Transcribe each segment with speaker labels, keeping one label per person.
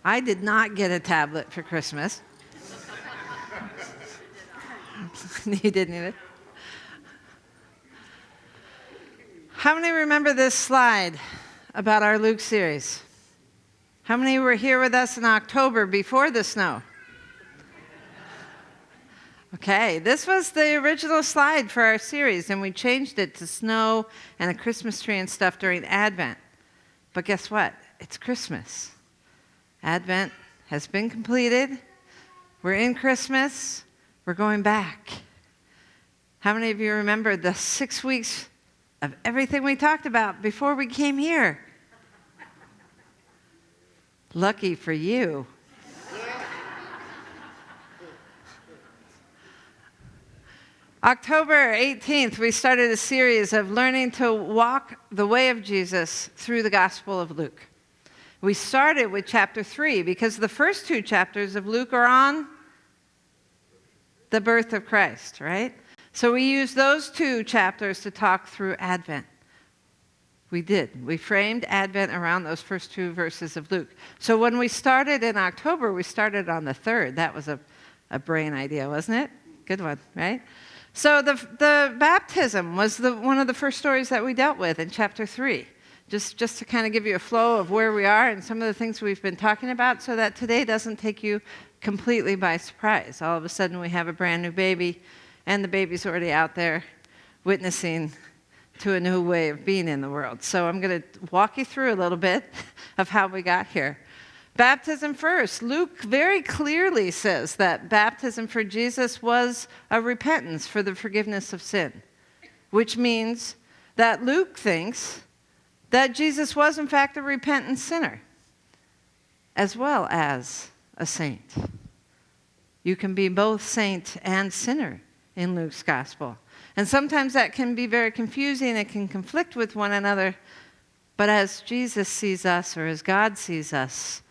Speaker 1: I did not get a tablet for Christmas. You didn't either? How many remember this slide about our Luke series? How many were here with us in October before the snow? Okay, this was the original slide for our series, and we changed it to snow and a Christmas tree and stuff during Advent. But guess what? It's Christmas. Advent has been completed. We're in Christmas. We're going back. How many of you remember the 6 weeks of everything we talked about before we came here? Lucky for you. October 18th, we started a series of learning to walk the way of Jesus through the Gospel of Luke. We started with chapter 3 because the first 2 chapters of Luke are on the birth of Christ, right? So we used those 2 chapters to talk through Advent. We did. We framed Advent around those first 2 verses of Luke. So when we started in October, we started on the 3rd. That was a brain idea, wasn't it? Good one, right? So the baptism was one of the first stories that we dealt with in chapter 3. Just to kind of give you a flow of where we are and some of the things we've been talking about so that today doesn't take you completely by surprise. All of a sudden we have a brand new baby and the baby's already out there witnessing to a new way of being in the world. So I'm going to walk you through a little bit of how we got here. Baptism first. Luke very clearly says that baptism for Jesus was a repentance for the forgiveness of sin, which means that Luke thinks that Jesus was in fact a repentant sinner as well as a saint. You can be both saint and sinner in Luke's gospel. And sometimes that can be very confusing. It can conflict with one another. But as Jesus sees us, or as God sees us,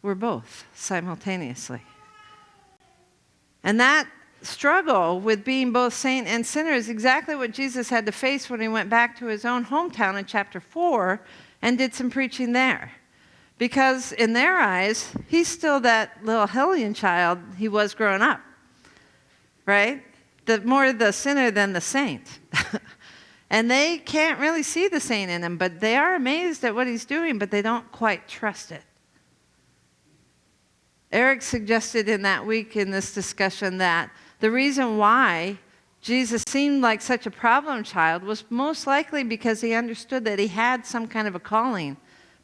Speaker 1: we're both simultaneously. And that struggle with being both saint and sinner is exactly what Jesus had to face when he went back to his own hometown in chapter 4 and did some preaching there. Because in their eyes, he's still that little hellion child he was growing up, right? More the sinner than the saint. And they can't really see the saint in him, but they are amazed at what he's doing, but they don't quite trust it. Eric suggested in that week in this discussion that the reason why Jesus seemed like such a problem child was most likely because he understood that he had some kind of a calling,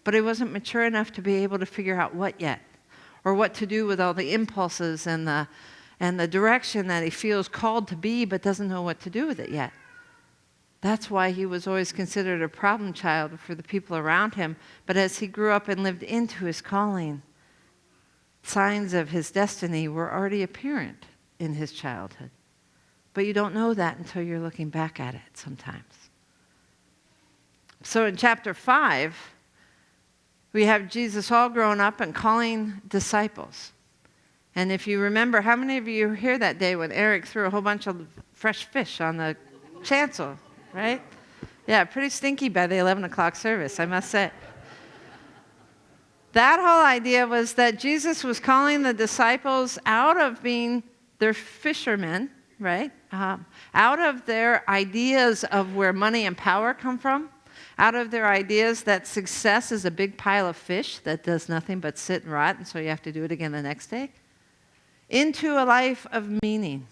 Speaker 1: but he wasn't mature enough to be able to figure out what yet, or what to do with all the impulses and the direction that he feels called to be, but doesn't know what to do with it yet. That's why he was always considered a problem child for the people around him. But as he grew up and lived into his calling, signs of his destiny were already apparent in his childhood. But you don't know that until you're looking back at it sometimes. So in chapter 5, we have Jesus all grown up and calling disciples. And if you remember, how many of you were here that day when Eric threw a whole bunch of fresh fish on the chancel, right? Yeah, pretty stinky by the 11 o'clock service, I must say. That whole idea was that Jesus was calling the disciples out of being their fishermen, right? Out of their ideas of where money and power come from, out of their ideas that success is a big pile of fish that does nothing but sit and rot, and so you have to do it again the next day, into a life of meaning,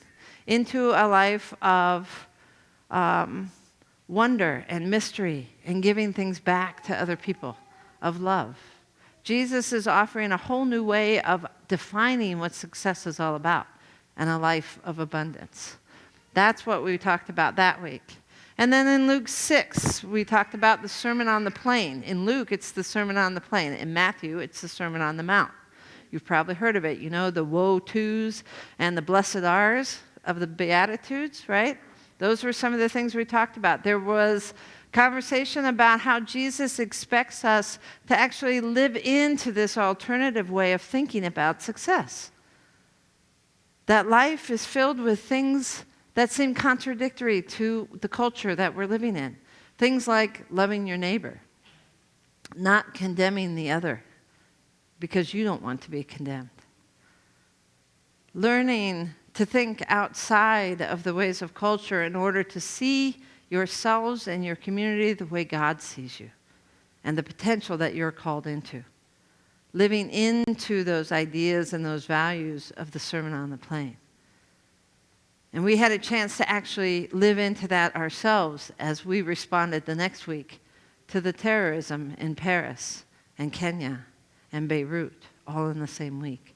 Speaker 1: into a life of wonder and mystery and giving things back to other people, of love. Jesus is offering a whole new way of defining what success is all about and a life of abundance. That's what we talked about that week. And then in Luke 6, we talked about the Sermon on the Plain. In Luke, it's the Sermon on the Plain. In Matthew, it's the Sermon on the Mount. You've probably heard of it. You know, the woe tos and the blessed ares of the Beatitudes, right? Those were some of the things we talked about. There was conversation about how Jesus expects us to actually live into this alternative way of thinking about success. That life is filled with things that seem contradictory to the culture that we're living in. Things like loving your neighbor, not condemning the other because you don't want to be condemned. Learning to think outside of the ways of culture in order to see yourselves and your community the way God sees you and the potential that you're called into. Living into those ideas and those values of the Sermon on the Plain. And we had a chance to actually live into that ourselves as we responded the next week to the terrorism in Paris and Kenya and Beirut, all in the same week.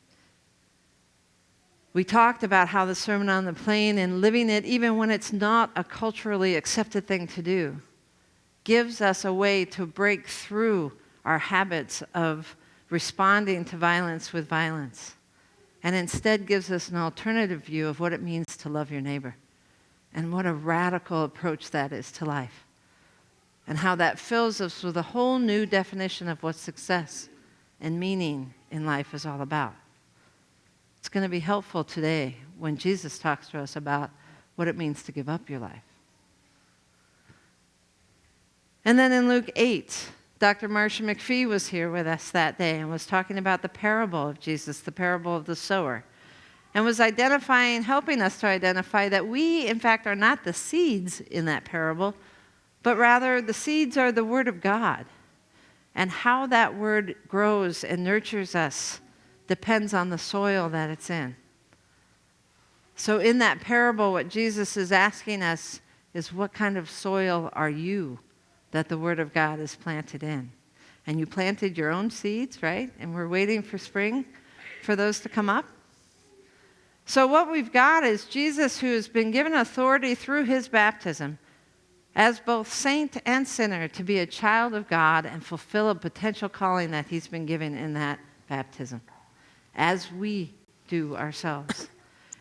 Speaker 1: We talked about how the Sermon on the Plain and living it, even when it's not a culturally accepted thing to do, gives us a way to break through our habits of responding to violence with violence, and instead gives us an alternative view of what it means to love your neighbor, and what a radical approach that is to life, and how that fills us with a whole new definition of what success and meaning in life is all about. It's going to be helpful today when Jesus talks to us about what it means to give up your life. And then in Luke 8, Dr. Marcia McPhee was here with us that day and was talking about the parable of Jesus, the parable of the sower, and was helping us to identify that we, in fact, are not the seeds in that parable, but rather the seeds are the Word of God. And how that Word grows and nurtures us depends on the soil that it's in. So in that parable, what Jesus is asking us is, what kind of soil are you that the Word of God is planted in? And you planted your own seeds, right? And we're waiting for spring for those to come up. So what we've got is Jesus, who has been given authority through his baptism as both saint and sinner to be a child of God and fulfill a potential calling that he's been given in that baptism, as we do ourselves.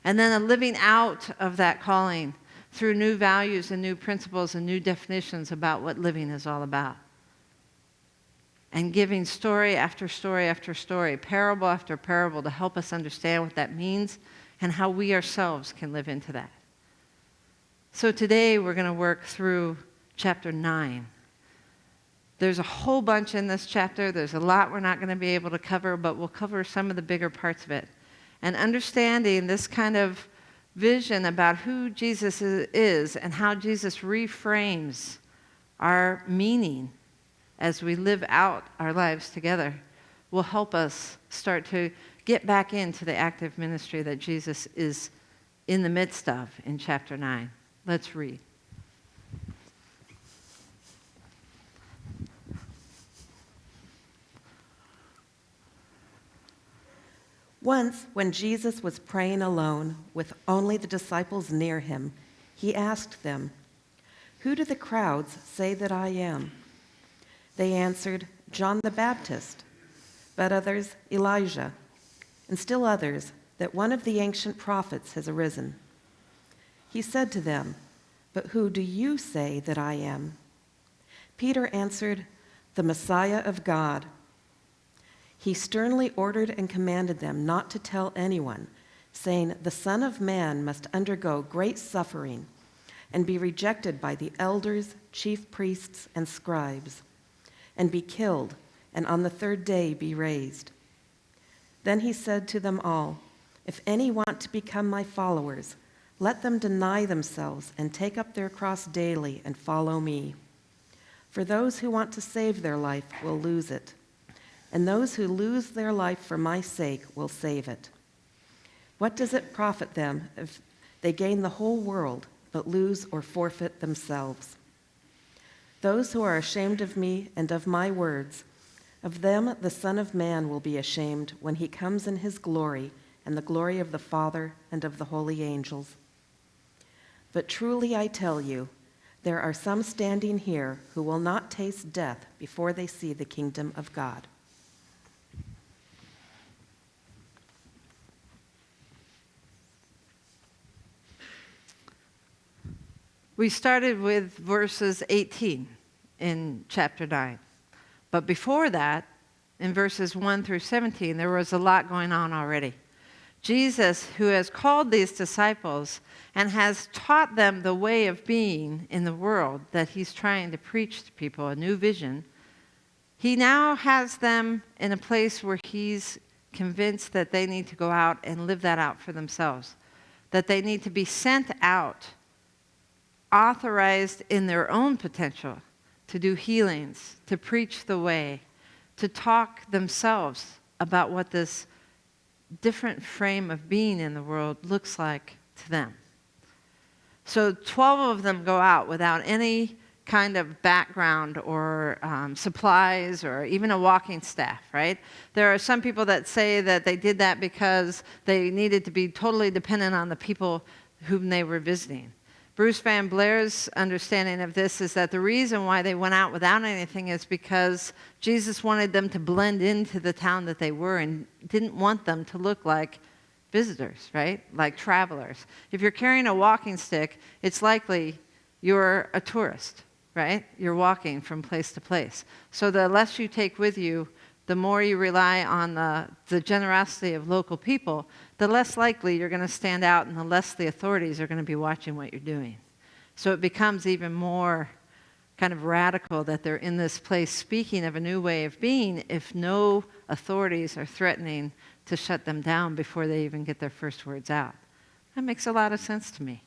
Speaker 1: And then a living out of that calling through new values and new principles and new definitions about what living is all about. And giving story after story after story, parable after parable, to help us understand what that means and how we ourselves can live into that. So today we're going to work through chapter 9. There's a whole bunch in this chapter. There's a lot we're not going to be able to cover, but we'll cover some of the bigger parts of it. And understanding this kind of vision about who Jesus is and how Jesus reframes our meaning as we live out our lives together will help us start to get back into the active ministry that Jesus is in the midst of in chapter 9. Let's read.
Speaker 2: Once, when Jesus was praying alone with only the disciples near him, he asked them, "Who do the crowds say that I am?" They answered, "John the Baptist," but others, "Elijah," and still others, that one of the ancient prophets has arisen. He said to them, "But who do you say that I am?" Peter answered, "The Messiah of God." He sternly ordered and commanded them not to tell anyone, saying, "The Son of Man must undergo great suffering and be rejected by the elders, chief priests, and scribes, and be killed, and on the third day be raised." Then he said to them all, "If any want to become my followers, let them deny themselves and take up their cross daily and follow me. For those who want to save their life will lose it, and those who lose their life for my sake will save it. What does it profit them if they gain the whole world but lose or forfeit themselves? Those who are ashamed of me and of my words, of them the Son of Man will be ashamed when he comes in his glory and the glory of the Father and of the holy angels. But truly I tell you, there are some standing here who will not taste death before they see the kingdom of God."
Speaker 1: We started with verses 18 in chapter 9. But before that, in verses 1 through 17, there was a lot going on already. Jesus, who has called these disciples and has taught them the way of being in the world that he's trying to preach to people, a new vision, He now has them in a place where he's convinced that they need to go out and live that out for themselves, that they need to be sent out, authorized in their own potential to do healings, to preach the way, to talk themselves about what this different frame of being in the world looks like to them. So 12 of them go out without any kind of background or supplies or even a walking staff, right? There are some people that say that they did that because they needed to be totally dependent on the people whom they were visiting. Bruce Van Blair's understanding of this is that the reason why they went out without anything is because Jesus wanted them to blend into the town that they were and didn't want them to look like visitors, right? Like travelers. If you're carrying a walking stick, it's likely you're a tourist, right? You're walking from place to place. So the less you take with you, the more you rely on the generosity of local people, the less likely you're going to stand out and the less the authorities are going to be watching what you're doing. So it becomes even more kind of radical that they're in this place speaking of a new way of being if no authorities are threatening to shut them down before they even get their first words out. That makes a lot of sense to me.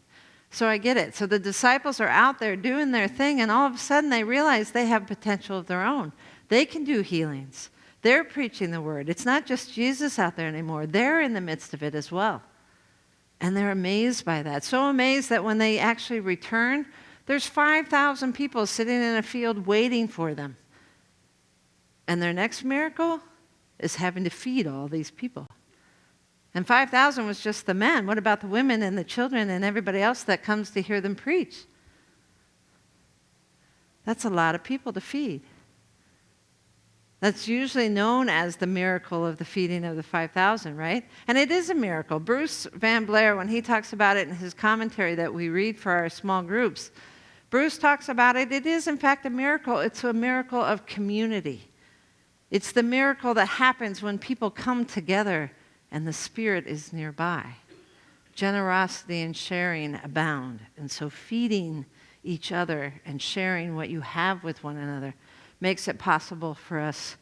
Speaker 1: So I get it. So the disciples are out there doing their thing, and all of a sudden they realize they have potential of their own. They can do healings. They're preaching the word. It's not just Jesus out there anymore. They're in the midst of it as well. And they're amazed by that. So amazed that when they actually return, there's 5,000 people sitting in a field waiting for them. And their next miracle is having to feed all these people. And 5,000 was just the men. What about the women and the children and everybody else that comes to hear them preach? That's a lot of people to feed. That's usually known as the miracle of the feeding of the 5,000, right? And it is a miracle. Bruce Van Blair, when he talks about it in his commentary that we read for our small groups, Bruce talks about it. It is, in fact, a miracle. It's a miracle of community. It's the miracle that happens when people come together and the Spirit is nearby. Generosity and sharing abound. And so feeding each other and sharing what you have with one another makes it possible for us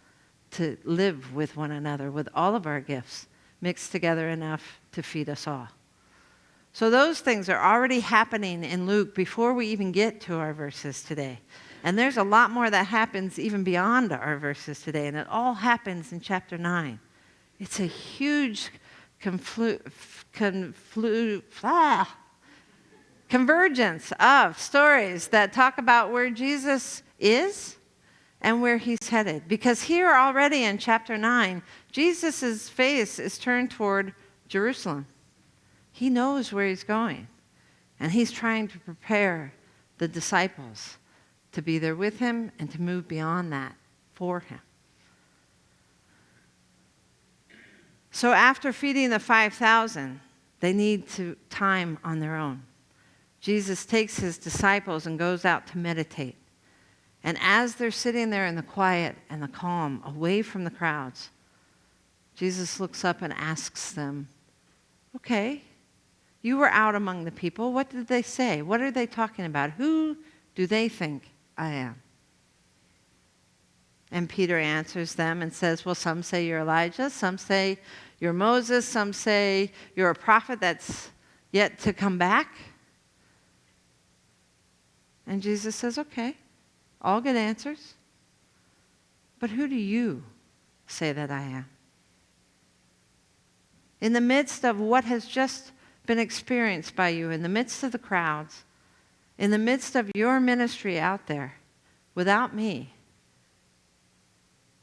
Speaker 1: to live with one another with all of our gifts mixed together enough to feed us all. So those things are already happening in Luke before we even get to our verses today. And there's a lot more that happens even beyond our verses today, and it all happens in chapter 9. It's a huge convergence of stories that talk about where Jesus is and where he's headed. Because here already in chapter 9, Jesus' face is turned toward Jerusalem. He knows where he's going, and he's trying to prepare the disciples to be there with him and to move beyond that for him. So after feeding the 5,000, they need time on their own. Jesus takes his disciples and goes out to meditate. And as they're sitting there in the quiet and the calm, away from the crowds, Jesus looks up and asks them, okay, you were out among the people. What did they say? What are they talking about? Who do they think I am? And Peter answers them and says, well, some say you're Elijah, some say you're Moses, some say you're a prophet that's yet to come back. And Jesus says, okay, all good answers. But who do you say that I am? In the midst of what has just been experienced by you, in the midst of the crowds, in the midst of your ministry out there, without me,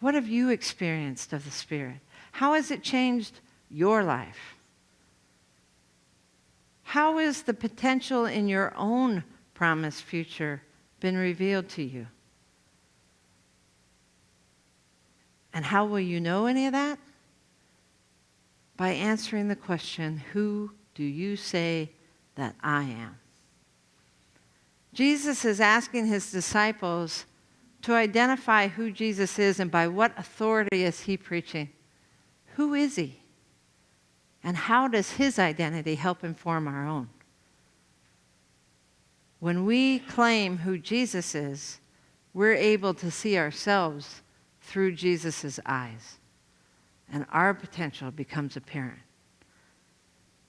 Speaker 1: what have you experienced of the Spirit? How has it changed your life? How has the potential in your own promised future been revealed to you? And how will you know any of that? By answering the question, who do you say that I am? Jesus is asking his disciples to identify who Jesus is and by what authority is he preaching. Who is he? And how does his identity help inform our own? When we claim who Jesus is, we're able to see ourselves through Jesus' eyes, and our potential becomes apparent.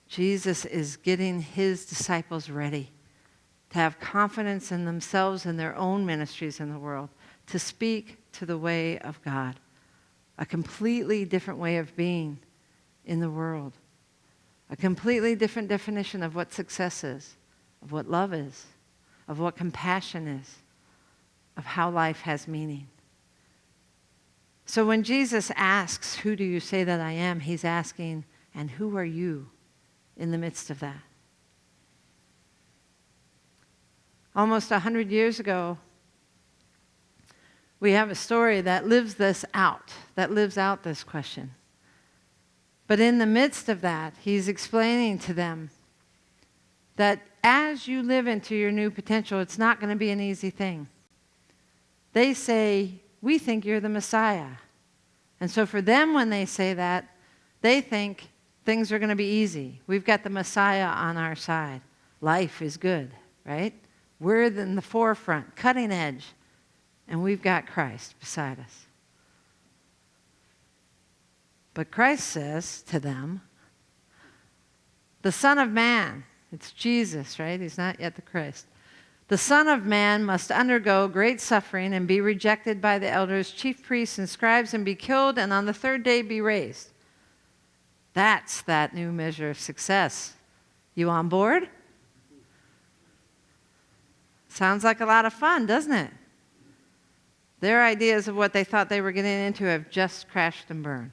Speaker 1: Jesus is getting his disciples ready to have confidence in themselves and their own ministries in the world, to speak to the way of God, a completely different way of being in the world, a completely different definition of what success is, of what love is, of what compassion is, of how life has meaning. So when Jesus asks, "Who do you say that I am?" he's asking, "And who are you in the midst of that?" Almost 100 years ago, we have a story that lives this out, that lives out this question. But in the midst of that, he's explaining to them that as you live into your new potential, it's not going to be an easy thing. They say, "We think you're the Messiah." And so for them, when they say that, they think things are going to be easy. We've got the Messiah on our side. Life is good, right? We're in the forefront, cutting edge, and we've got Christ beside us. But Christ says to them, "The Son of Man," it's Jesus, right? He's not yet the Christ. "The Son of Man must undergo great suffering and be rejected by the elders, chief priests, and scribes, and be killed, and on the third day be raised." That's that new measure of success. You on board? Sounds like a lot of fun, doesn't it? Their ideas of what they thought they were getting into have just crashed and burned.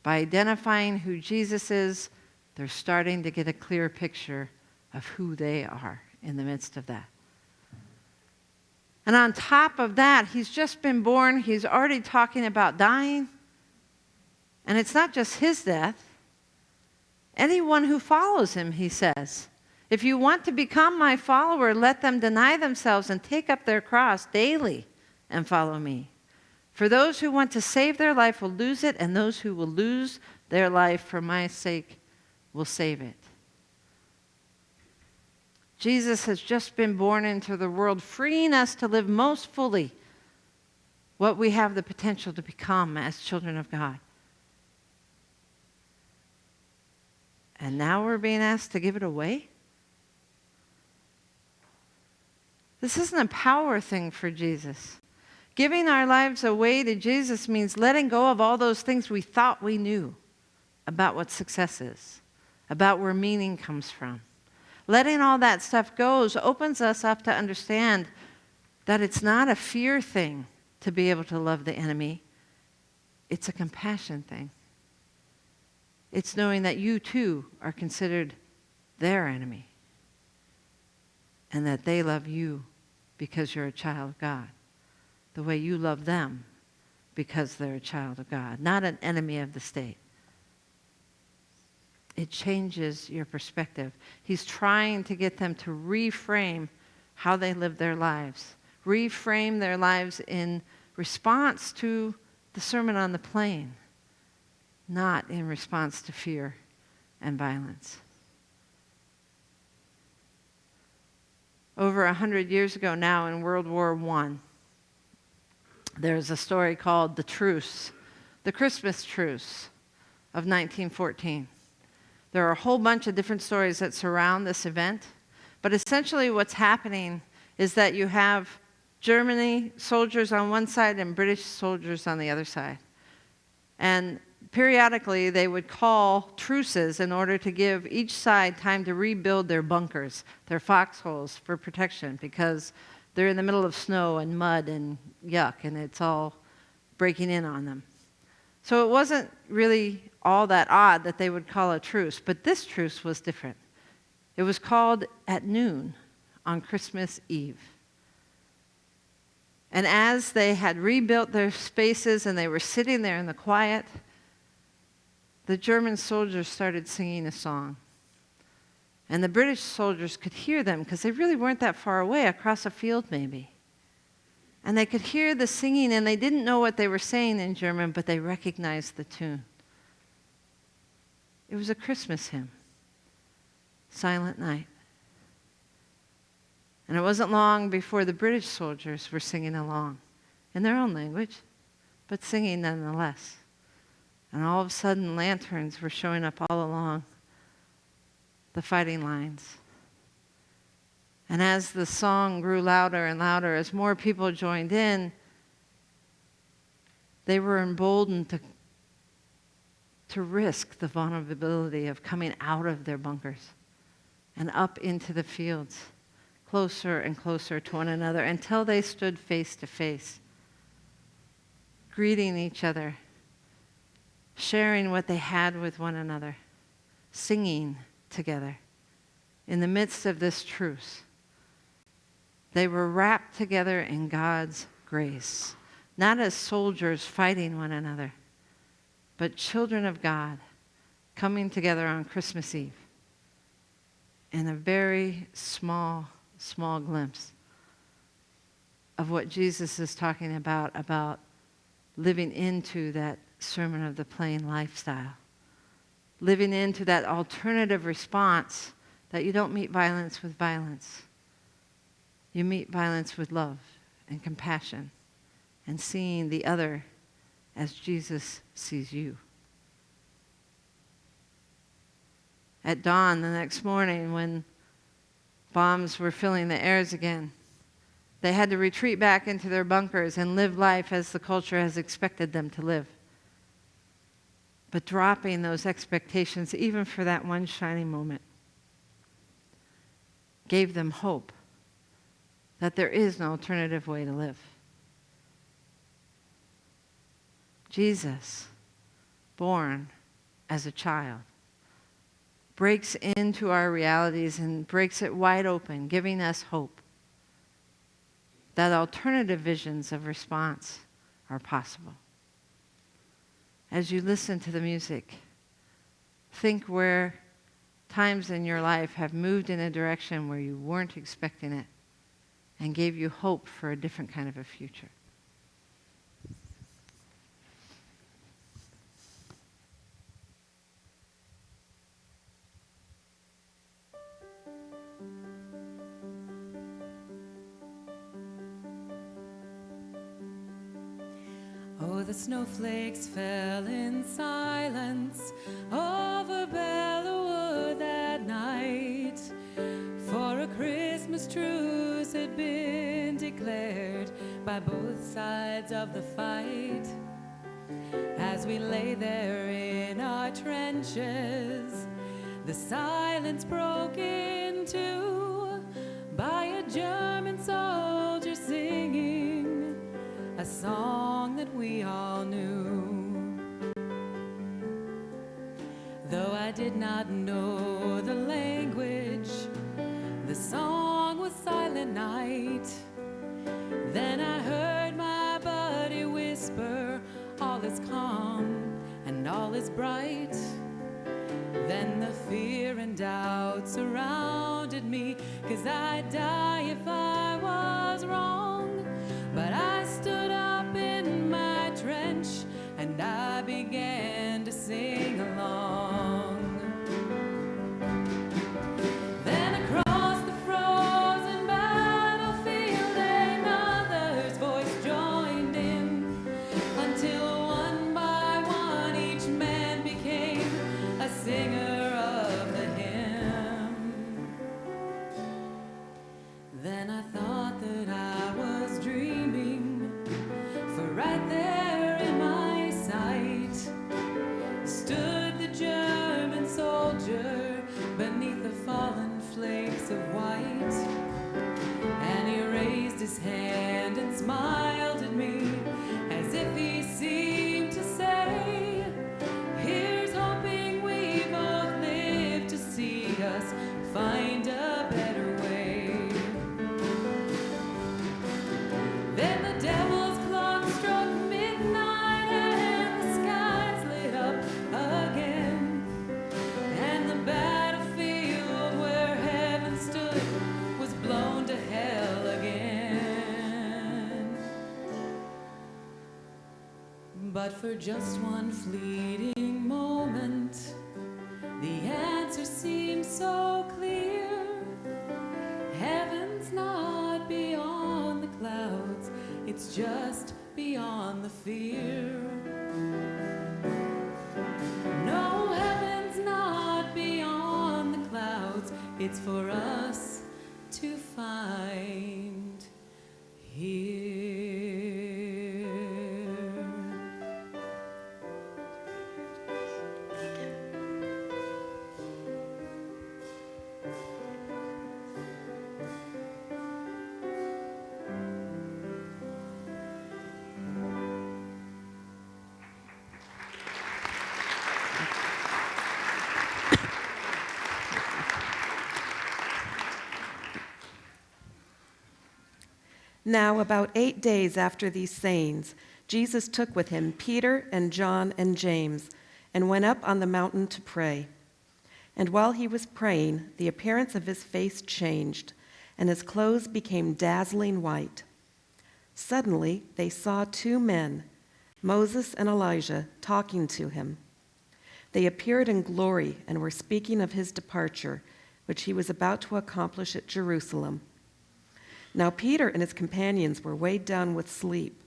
Speaker 1: By identifying who Jesus is, they're starting to get a clear picture of who they are in the midst of that. And on top of that, he's just been born. He's already talking about dying. And it's not just his death. Anyone who follows him, he says, "If you want to become my follower, let them deny themselves and take up their cross daily and follow me. For those who want to save their life will lose it, and those who will lose their life for my sake will save it." Jesus has just been born into the world, freeing us to live most fully what we have the potential to become as children of God. And now we're being asked to give it away? This isn't a power thing for Jesus. Giving our lives away to Jesus means letting go of all those things we thought we knew about what success is, about where meaning comes from. Letting all that stuff go opens us up to understand that it's not a fear thing to be able to love the enemy. It's a compassion thing. It's knowing that you too are considered their enemy, and that they love you because you're a child of God, the way you love them because they're a child of God, not an enemy of the state. It changes your perspective. He's trying to get them to reframe how they live their lives, reframe their lives in response to the Sermon on the Plain, not in response to fear and violence. Over 100 years ago now, in World War I, there's a story called the Truce, the Christmas Truce of 1914. There are a whole bunch of different stories that surround this event, but essentially what's happening is that you have Germany soldiers on one side and British soldiers on the other side. And periodically they would call truces in order to give each side time to rebuild their bunkers, their foxholes for protection, because they're in the middle of snow and mud and yuck, and it's all breaking in on them. So it wasn't really all that odd that they would call a truce, but this truce was different. It was called at noon on Christmas Eve. And as they had rebuilt their spaces and they were sitting there in the quiet, the German soldiers started singing a song. And the British soldiers could hear them because they really weren't that far away, across a field maybe. And they could hear the singing, and they didn't know what they were saying in German, but they recognized the tune. It was a Christmas hymn, Silent Night. And it wasn't long before the British soldiers were singing along in their own language, but singing nonetheless. And all of a sudden, lanterns were showing up all along the fighting lines. And as the song grew louder and louder, as more people joined in, they were emboldened to risk the vulnerability of coming out of their bunkers and up into the fields, closer and closer to one another, until they stood face to face, greeting each other, sharing what they had with one another, singing together. In the midst of this truce, they were wrapped together in God's grace, not as soldiers fighting one another, but children of God coming together on Christmas Eve in a very small glimpse of what Jesus is talking about living into that Sermon of the Plain lifestyle, living into that alternative response that you don't meet violence with violence. You meet violence with love and compassion and seeing the other as Jesus sees you. At dawn the next morning, when bombs were filling the airs again, they had to retreat back into their bunkers and live life as the culture has expected them to live. But dropping those expectations, even for that one shining moment, gave them hope that there is an alternative way to live. Jesus, born as a child, breaks into our realities and breaks it wide open, giving us hope that alternative visions of response are possible. As you listen to the music, think where times in your life have moved in a direction where you weren't expecting it and gave you hope for a different kind of a future.
Speaker 3: Oh, the snowflakes fell in silence over Bellawood that night, for a Christmas truce had been declared by both sides of the fight. As we lay there in our trenches, the silence broke into by a German soldier singing a song that we all knew. Though I did not know the language, the song was Silent Night. Then I heard my buddy whisper, all is calm and all is bright. Then the fear and doubt surrounded me, 'cause I'd die if I was wrong. But I stood up in my trench and I began to sing along. Then across the frozen battlefield another's voice joined in, until one by one each man became a singer of the hymn. Then I thought that I was dreaming, for right there in my sight stood the German soldier beneath the fallen flakes of white. And he raised his hand and smiled at me, as if he seemed to say, here's hoping we both live to see us find a better way. Then the devil's clock struck midnight and the skies lit up again, and the battlefield where heaven stood was blown to hell again. But for just one fleeting moment, the answer seemed so clear. Heaven's not beyond the clouds, it's just beyond the fear. No, heaven's not beyond the clouds. It's for us to find here.
Speaker 2: Now, about 8 days after these sayings, Jesus took with him Peter and John and James and went up on the mountain to pray. And while he was praying, the appearance of his face changed, and his clothes became dazzling white. Suddenly, they saw 2 men, Moses and Elijah, talking to him. They appeared in glory and were speaking of his departure, which he was about to accomplish at Jerusalem. Now Peter and his companions were weighed down with sleep,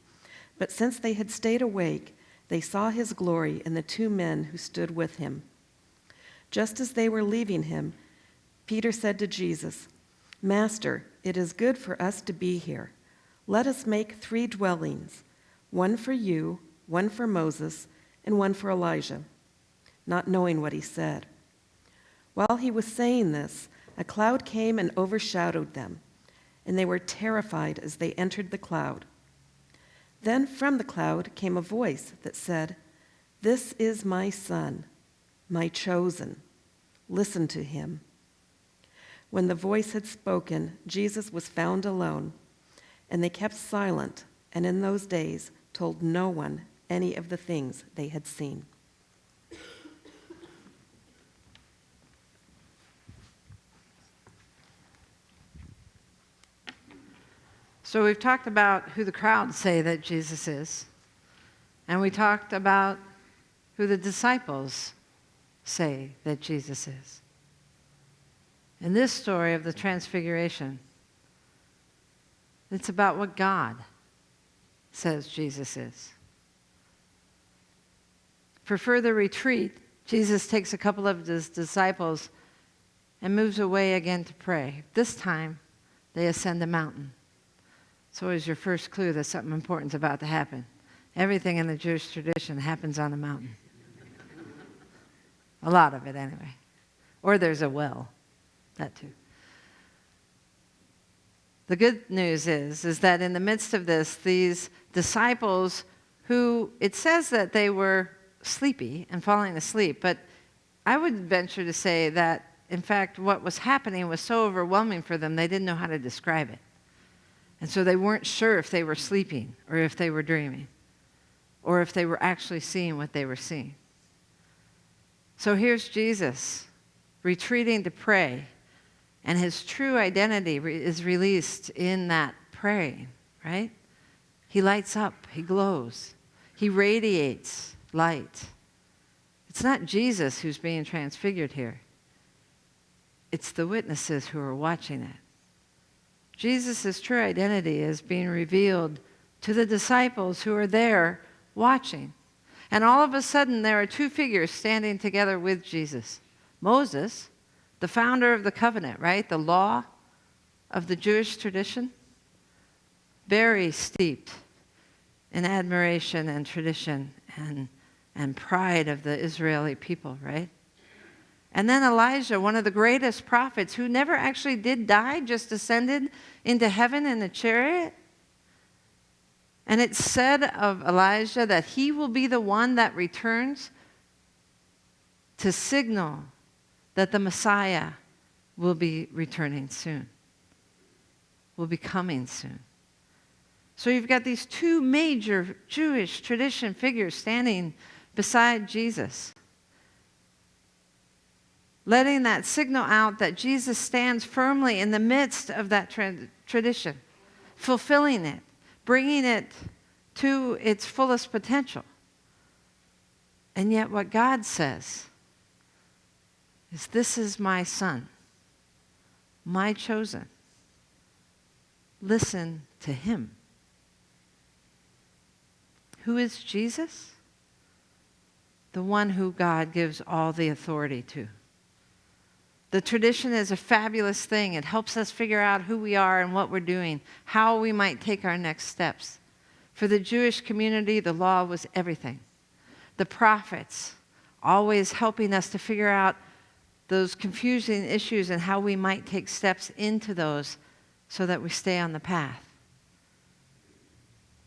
Speaker 2: but since they had stayed awake, they saw his glory and the 2 men who stood with him. Just as they were leaving him, Peter said to Jesus, "Master, it is good for us to be here. Let us make 3 dwellings, one for you, one for Moses, and one for Elijah," not knowing what he said. While he was saying this, a cloud came and overshadowed them, and they were terrified as they entered the cloud. Then from the cloud came a voice that said, "This is my son, my chosen. Listen to him." When the voice had spoken, Jesus was found alone, and they kept silent, and in those days told no one any of the things they had seen.
Speaker 1: So we've talked about who the crowds say that Jesus is, and we talked about who the disciples say that Jesus is. In this story of the Transfiguration, it's about what God says Jesus is. For further retreat, Jesus takes a couple of his disciples and moves away again to pray. This time, they ascend a mountain. It's always your first clue that something important's about to happen. Everything in the Jewish tradition happens on a mountain. A lot of it, anyway. Or there's a well. That too. The good news is that in the midst of this, these disciples who, it says that they were sleepy and falling asleep, but I would venture to say that, in fact, what was happening was so overwhelming for them, they didn't know how to describe it. And so they weren't sure if they were sleeping or if they were dreaming or if they were actually seeing what they were seeing. So here's Jesus retreating to pray, and his true identity is released in that praying, right? He lights up, he glows, he radiates light. It's not Jesus who's being transfigured here. It's the witnesses who are watching it. Jesus' true identity is being revealed to the disciples who are there watching. And all of a sudden, there are 2 figures standing together with Jesus. Moses, the founder of the covenant, right? The law of the Jewish tradition. Very steeped in admiration and tradition and pride of the Israeli people, right? And then Elijah, one of the greatest prophets who never actually did die, just ascended into heaven in a chariot. And it's said of Elijah that he will be the one that returns to signal that the Messiah will be returning soon, will be coming soon. So you've got these 2 major Jewish tradition figures standing beside Jesus, letting that signal out that Jesus stands firmly in the midst of that tradition, fulfilling it, bringing it to its fullest potential. And yet what God says is, "This is my son, my chosen. Listen to him." Who is Jesus? The one who God gives all the authority to. The tradition is a fabulous thing. It helps us figure out who we are and what we're doing, how we might take our next steps. For the Jewish community, the law was everything. The prophets, always helping us to figure out those confusing issues and how we might take steps into those so that we stay on the path.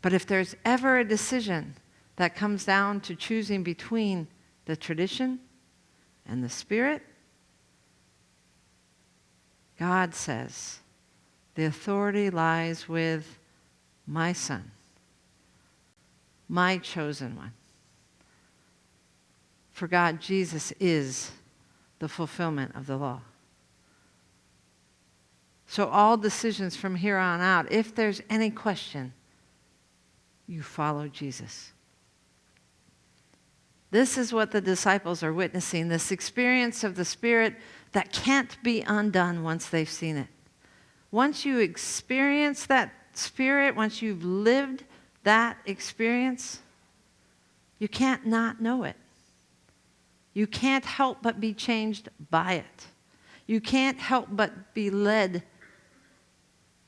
Speaker 1: But if there's ever a decision that comes down to choosing between the tradition and the Spirit, God says, the authority lies with my Son, my chosen one. For God, Jesus is the fulfillment of the law. So all decisions from here on out, if there's any question, you follow Jesus. This is what the disciples are witnessing, this experience of the Spirit that can't be undone once they've seen it. Once you experience that Spirit, once you've lived that experience, you can't not know it. You can't help but be changed by it. You can't help but be led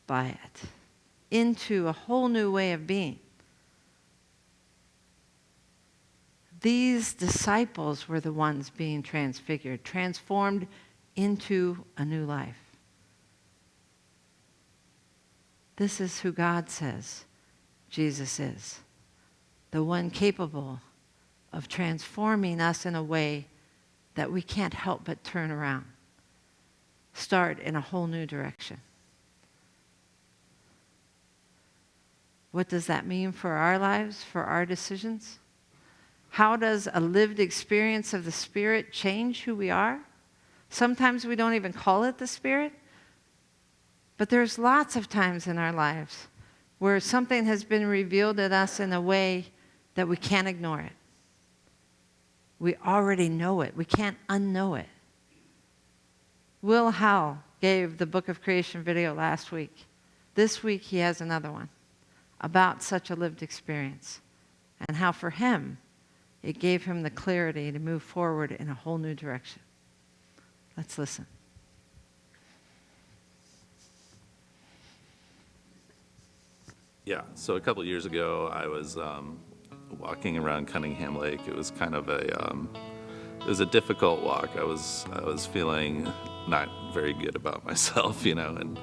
Speaker 1: by it into a whole new way of being. These disciples were the ones being transfigured, transformed into a new life. This is who God says Jesus is, the one capable of transforming us in a way that we can't help but turn around, start in a whole new direction. What does that mean for our lives, for our decisions? How does a lived experience of the Spirit change who we are? Sometimes we don't even call it the Spirit, but there's lots of times in our lives where something has been revealed at us in a way that we can't ignore it. We already know it. We can't unknow it. Will Howell gave the Book of Creation video last week. This week he has another one about such a lived experience and how for him it gave him the clarity to move forward in a whole new direction. Let's listen.
Speaker 4: Yeah, so a couple of years ago, I was walking around Cunningham Lake. It was kind of it was a difficult walk. I was feeling not very good about myself, and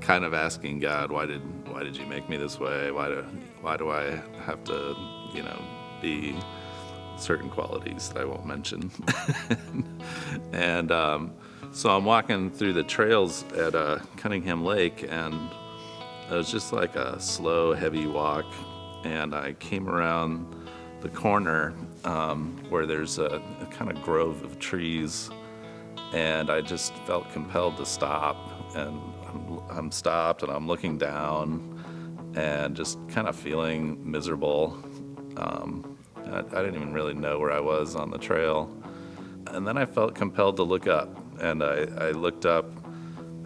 Speaker 4: kind of asking God, why did you make me this way? Why do I have to, be certain qualities that I won't mention? And so I'm walking through the trails at Cunningham Lake, and it was just like a slow, heavy walk. And I came around the corner where there's a kind of grove of trees, and I just felt compelled to stop. And I'm stopped, and I'm looking down, and just kind of feeling miserable. I didn't even really know where I was on the trail. And then I felt compelled to look up, and I looked up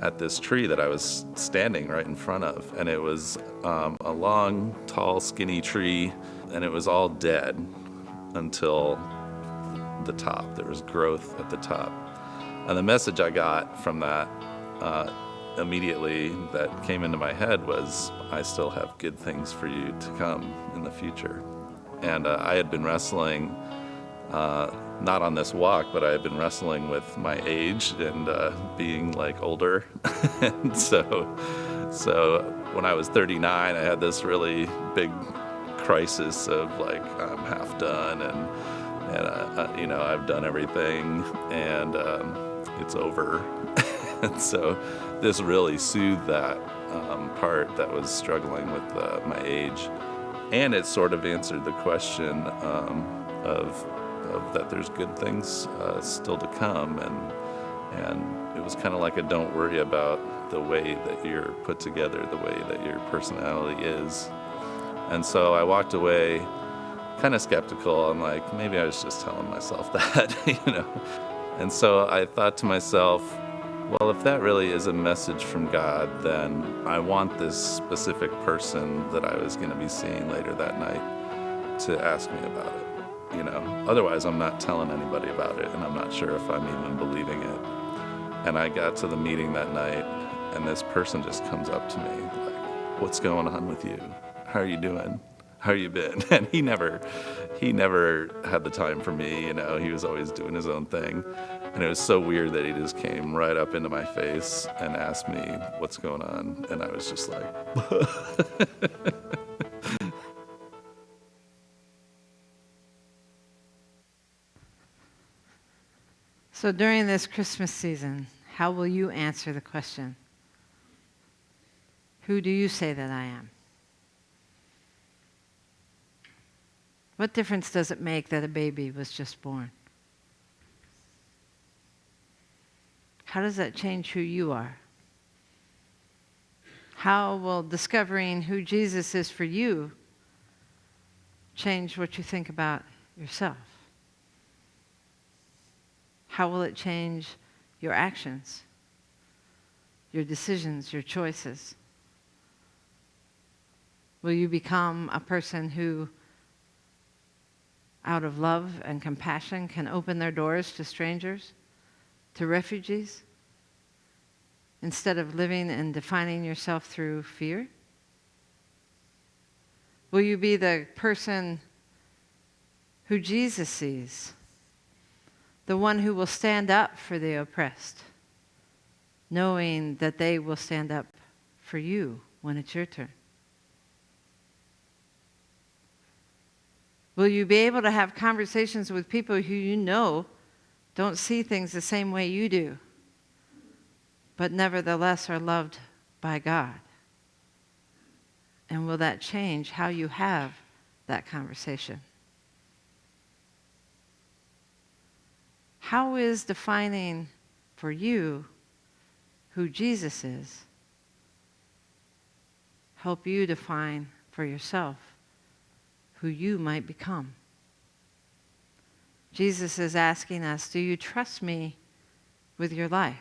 Speaker 4: at this tree that I was standing right in front of, and it was a long, tall, skinny tree, and it was all dead until the top. There was growth at the top. And the message I got from that immediately that came into my head was, I still have good things for you to come in the future. And I had been wrestling, not on this walk, but I had been wrestling with my age and being like older. And so when I was 39, I had this really big crisis of like, I'm half done, and I've done everything, and it's over. And so this really soothed that part that was struggling with my age. And it sort of answered the question of that there's good things still to come, and it was kind of like a don't worry about the way that you're put together, the way that your personality is. And so I walked away kind of skeptical. I'm like, maybe I was just telling myself that, And so I thought to myself, well, if that really is a message from God, then I want this specific person that I was going to be seeing later that night to ask me about it, you know. Otherwise, I'm not telling anybody about it, and I'm not sure if I'm even believing it. And I got to the meeting that night, and this person just comes up to me like, "What's going on with you? How are you doing? How you been?" And he never had the time for me, you know. He was always doing his own thing. And it was so weird that he just came right up into my face and asked me what's going on. And I was just like,
Speaker 1: So during this Christmas season, how will you answer the question, who do you say that I am? What difference does it make that a baby was just born? How does that change who you are? How will discovering who Jesus is for you change what you think about yourself? How will it change your actions, your decisions, your choices? Will you become a person who, out of love and compassion, can open their doors to strangers, to refugees, instead of living and defining yourself through fear? Will you be the person who Jesus sees, the one who will stand up for the oppressed, knowing that they will stand up for you when it's your turn? Will you be able to have conversations with people who you know don't see things the same way you do, but nevertheless are loved by God? And will that change how you have that conversation? How is defining for you who Jesus is help you define for yourself who you might become? Jesus is asking us, do you trust me with your life?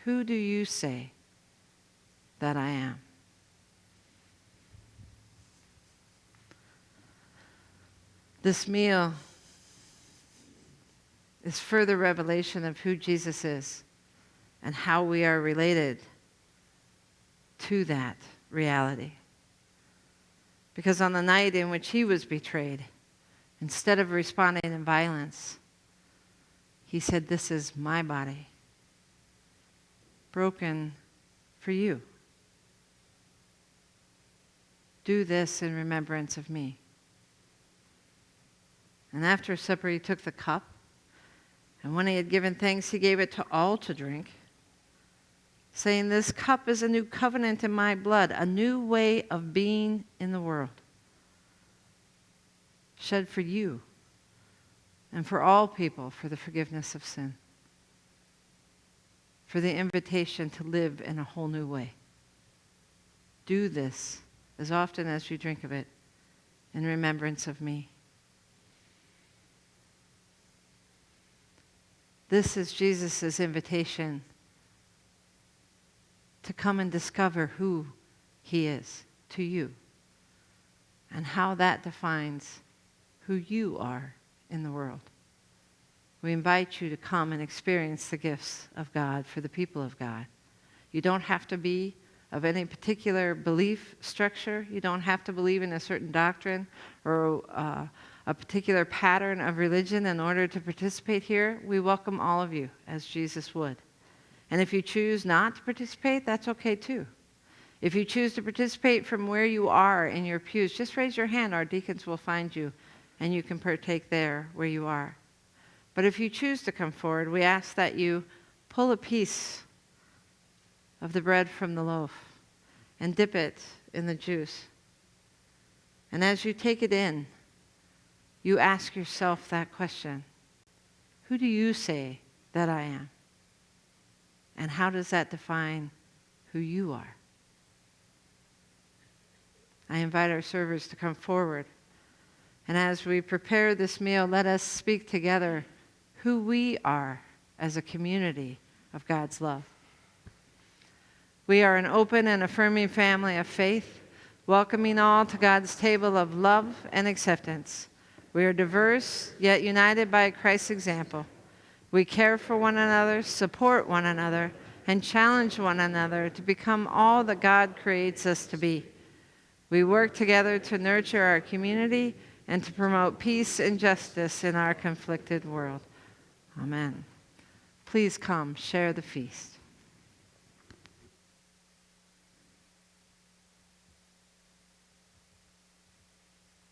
Speaker 1: Who do you say that I am? This meal is further revelation of who Jesus is and how we are related to that reality. Because on the night in which he was betrayed, instead of responding in violence, he said, "This is my body, broken for you. Do this in remembrance of me." And after supper, he took the cup, and when he had given thanks, he gave it to all to drink, saying, "This cup is a new covenant in my blood, a new way of being in the world, shed for you and for all people for the forgiveness of sin, for the invitation to live in a whole new way. Do this as often as you drink of it in remembrance of me." This is Jesus' invitation to come and discover who he is to you and how that defines who you are in the world. We invite you to come and experience the gifts of God for the people of God. You don't have to be of any particular belief structure. You don't have to believe in a certain doctrine or a particular pattern of religion in order to participate here. We welcome all of you as Jesus would. And if you choose not to participate, that's okay too. If you choose to participate from where you are in your pews, just raise your hand. Our deacons will find you, and you can partake there where you are. But if you choose to come forward, we ask that you pull a piece of the bread from the loaf and dip it in the juice. And as you take it in, you ask yourself that question: who do you say that I am? And how does that define who you are? I invite our servers to come forward. And as we prepare this meal, let us speak together who we are as a community of God's love. We are an open and affirming family of faith, welcoming all to God's table of love and acceptance. We are diverse, yet united by Christ's example. We care for one another, support one another, and challenge one another to become all that God creates us to be. We work together to nurture our community and to promote peace and justice in our conflicted world. Amen. Please come, share the feast.